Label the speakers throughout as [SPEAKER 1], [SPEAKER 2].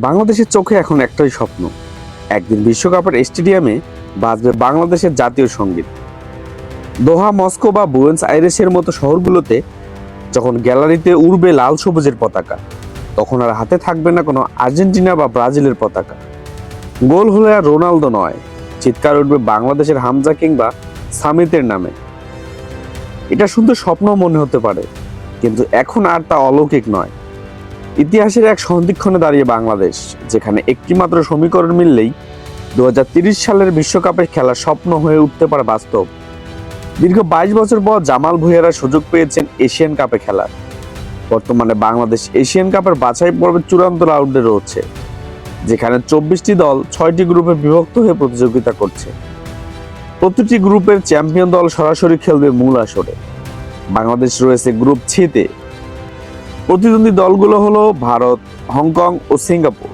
[SPEAKER 1] বাংলাদেশের চোখে এখন একটাই স্বপ্ন, একদিন বিশ্বকাপের স্টেডিয়ামে বাজবে বাংলাদেশের জাতীয় সঙ্গীত। দোহা, মস্কো বা বুয়েন্স আইরেসের মতো শহরগুলোতে যখন গ্যালারিতে উড়বে লাল সবুজের পতাকা, তখন আর হাতে থাকবে না কোনো আর্জেন্টিনা বা ব্রাজিলের পতাকা। গোল হলে আর রোনালদো নয়, চিৎকার উঠবে বাংলাদেশের হামজা কিংবা সামিতের নামে। এটা শুধু স্বপ্ন মনে হতে পারে, কিন্তু এখন আর তা অলৌকিক নয়। ইতিহাসের এক সন্ধিক্ষণে দাঁড়িয়ে বাংলাদেশ, যেখানে একটি মাত্র সমীকরণ মিললেই 2030 সালের বিশ্বকাপে খেলার স্বপ্ন হয়ে উঠতে পারে বাস্তব। দীর্ঘ 22 বছর পর জামাল ভুঁইয়ারা সুযোগ পেয়েছেন এশিয়ান কাপে খেলার। বর্তমানে বাংলাদেশ এশিয়ান কাপের বাছাই পর্বের চূড়ান্ত রাউন্ডে রয়েছে, যেখানে 24টি দল 6টি গ্রুপে বিভক্ত হয়ে প্রতিযোগিতা করছে। প্রতিটি গ্রুপের চ্যাম্পিয়ন দল সরাসরি খেলবে মূল আসরে। বাংলাদেশ রয়েছে গ্রুপ ছিতে। প্রতিদ্বন্দ্বী দলগুলো হলো ভারত, হংকং ও সিঙ্গাপুর।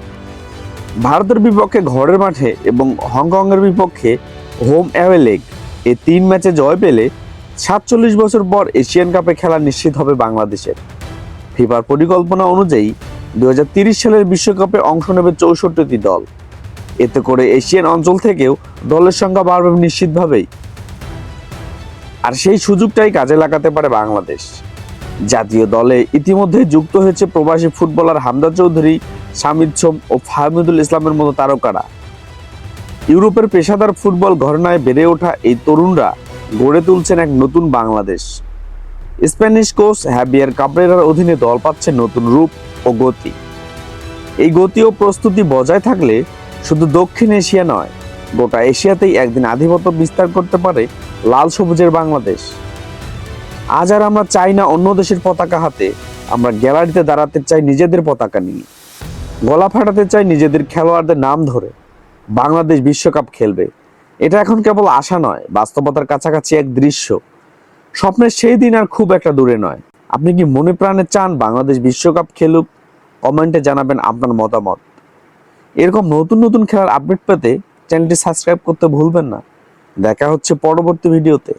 [SPEAKER 1] ভারতের বিপক্ষে ঘরের মাঠে এবং হংকং এর বিপক্ষে হোম অ্যাওয়ে লেগ, এই 3 ম্যাচে জয় পেলে 47 বছর পর এশিয়ান কাপে খেলা নিশ্চিত হবে বাংলাদেশের। ফিফার পরিকল্পনা অনুযায়ী 2030 সালের বিশ্বকাপে অংশ নেবে 64টি দল। এতে করে এশিয়ান অঞ্চল থেকেও দলের সংখ্যা বাড়বে নিশ্চিতভাবেই। আর সেই সুযোগটাই কাজে লাগাতে পারে বাংলাদেশ। জাতীয় দলে ইতিমধ্যে যুক্ত হয়েছে প্রবাসী ফুটবলার হামজা চৌধুরী, শামিদ সোম ও ফাহমিদুল ইসলামের মতো তারকারা। ইউরোপের পেশাদার ফুটবল ঘরানায় বেড়ে ওঠা এই তরুণরা গড়ে তুলছেন এক নতুন বাংলাদেশ। স্প্যানিশ কোচ হ্যাভিয়ার কাবরেরার অধীনে দল পাচ্ছে নতুন রূপ ও গতি। এই গতি ও প্রস্তুতি বজায় থাকলে শুধু দক্ষিণ এশিয়া নয়, গোটা এশিয়াতেই একদিন আধিপত্য বিস্তার করতে পারে লাল সবুজের বাংলাদেশ। আজ আর আমরা চাই না অন্য দেশের পতাকা হাতে, আমরা গ্যালারিতে দাঁড়াতে চাই নিজেদের পতাকা নিয়ে, গলা ফাটাতে চাই নিজেদের খেলোয়াড়দের নাম ধরে। বাংলাদেশ বিশ্বকাপ খেলবে, এটা এখন কেবল আশা নয়, বাস্তবতার কাছাকাছি এক দৃশ্য। স্বপ্নের সেই দিন আর খুব একটা দূরে নয়। আপনি কি মনে প্রাণে চান বাংলাদেশ বিশ্বকাপ খেলুক? কমেন্টে জানাবেন আপনার মতামত। এরকম নতুন নতুন খেলার আপডেট পেতে চ্যানেলটি সাবস্ক্রাইব করতে ভুলবেন না। দেখা হচ্ছে পরবর্তী ভিডিওতে।